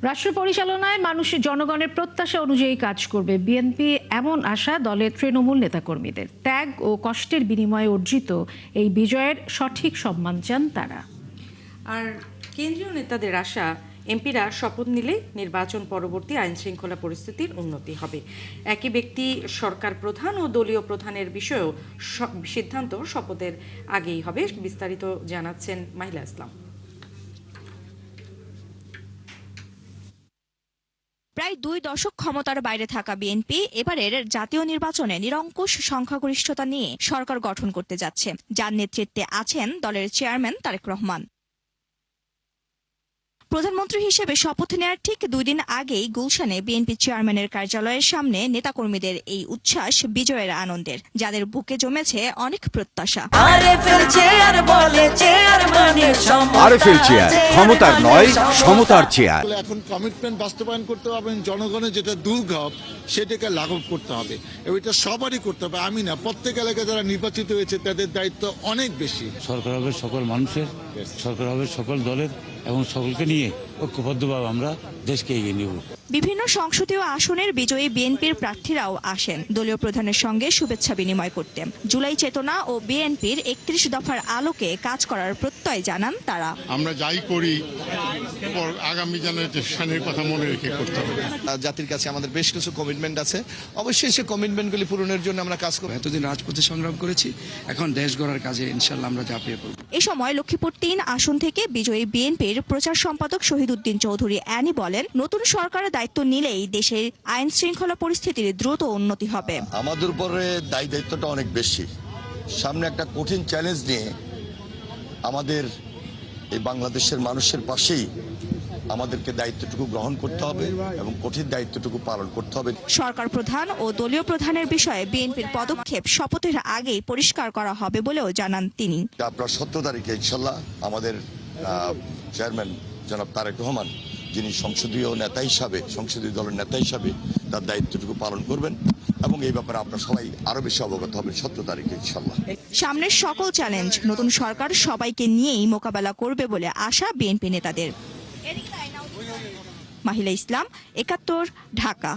রাষ্ট্র পরিচালনায় মানুষের জনগণের প্রত্যাশা অনুযায়ী কাজ করবে বিএনপি, এমন আশা দলের তৃণমূল নেতাকর্মীদের। ত্যাগ ও কষ্টের বিনিময়ে অর্জিত এই বিজয়ের সঠিক সম্মান চান তারা। আর কেন্দ্রীয় নেতাদের আশা, এমপিরা শপথ নিলে নির্বাচন পরবর্তী আইন শৃঙ্খলা পরিস্থিতির উন্নতি হবে। একই ব্যক্তি সরকার প্রধান ও দলীয় প্রধানের বিষয়েও সিদ্ধান্ত শপথের আগেই হবে। বিস্তারিত জানাচ্ছেন মাহিলা ইসলাম। প্রায় 2 দশক ক্ষমতার বাইরে থাকা বিএনপি এবারের জাতীয় নির্বাচনে নিরঙ্কুশ সংখ্যাগরিষ্ঠতা নিয়ে সরকার গঠন করতে যাচ্ছে, যার নেতৃত্বে আছেন দলের চেয়ারম্যান তারেক রহমান। প্রধানমন্ত্রী হিসেবে শপথ নেওয়ার ঠিক 2 দিন আগেই গুলশানে বিএনপি চেয়ারম্যানের কার্যালয়ের সামনে নেতাকর্মীদের এই উচ্ছ্বাস বিজয়ের আনন্দের, যাদের বুকে জমেছে অনেক প্রত্যাশা। আরএফএল চেয়ার, ক্ষমতার নয়, সমতার চেয়ার। এখন কমিটমেন্ট বাস্তবায়ন করতে হবে, জনগণের যেটা দুর্ভোগ সেটাকে লাঘব করতে হবে। এটা সবারই করতে হবে, আমি না, প্রত্যেক এলাকায় যারা নির্বাচিত হয়েছে তাদের দায়িত্ব অনেক বেশি। সরকার হবে সকল মানুষের, সরকার হবে সকল দলের এবং সকলকে নিয়ে ঐক্যবদ্ধভাবে আমরা দেশকে এগিয়ে নিব। বিভিন্ন সংসদীয় আসনের বিজয়ী বিএনপির প্রার্থীরাও আসেন দলীয় প্রধানের সঙ্গে শুভেচ্ছা বিনিময় করতে। জুলাই চেতনা ও বিএনপির 31 দফার আলোকে কাজ করার প্রত্যয় জানান তারা। আমরা যাই করি আগামী জেনারেশনের কথা মনে রেখে করতে হবে। জাতির কাছে আমাদের বেশ কিছু কমিটমেন্ট আছে, অবশ্যই সেই কমিটমেন্টগুলি পূরণের জন্য আমরা কাজ করব। এতদিন রাজপথে সংগ্রাম করেছি, এখন দেশ গড়ার কাজে ইনশাআল্লাহ আমরা ঝাঁপিয়ে পড়ব। এ সময় লক্ষ্মীপুর 3 আসন থেকে বিজয়ী বিএনপির প্রচার সম্পাদক শহীদউদ্দিন চৌধুরী অ্যানি বলেন, নতুন সরকারের দায়িত্ব নিলেই দেশের আইন শৃঙ্খলা পরিস্থিতির দ্রুত উন্নতি হবে। আমাদের উপরে দায়িত্বটা অনেক বেশি। সামনে একটা কঠিন চ্যালেঞ্জ নিয়ে আমাদের এই বাংলাদেশের মানুষের পাশেই আমাদেরকে দায়িত্বটুকু গ্রহণ করতে হবে এবং কঠিন দায়িত্বটুকু পালন করতে হবে। সরকার প্রধান ও দলীয় প্রধানের বিষয়ে বিএনপির পদক্ষেপ শপথের আগেই পরিষ্কার করা হবে বলেও জানান তিনি। আপনার 17 তারিখে ইনশাল্লাহ আমাদের চেয়ারম্যান জনাব তারেক রহমান, যিনি সংসদীয় নেতা হিসাবে, সংসদীয় দলের নেতা হিসাবে তার দায়িত্বটুকু পালন করবেন এবং এই ব্যাপারে আপনারা সবাই আরো বেশি অবগত হবেন 17 তারিখে ইনশাল্লাহ। সামনের সকল চ্যালেঞ্জ নতুন সরকার সবাইকে নিয়েই মোকাবেলা করবে বলে আশা বিএনপি নেতাদের। মাহিলা ইসলাম, 71, ঢাকা।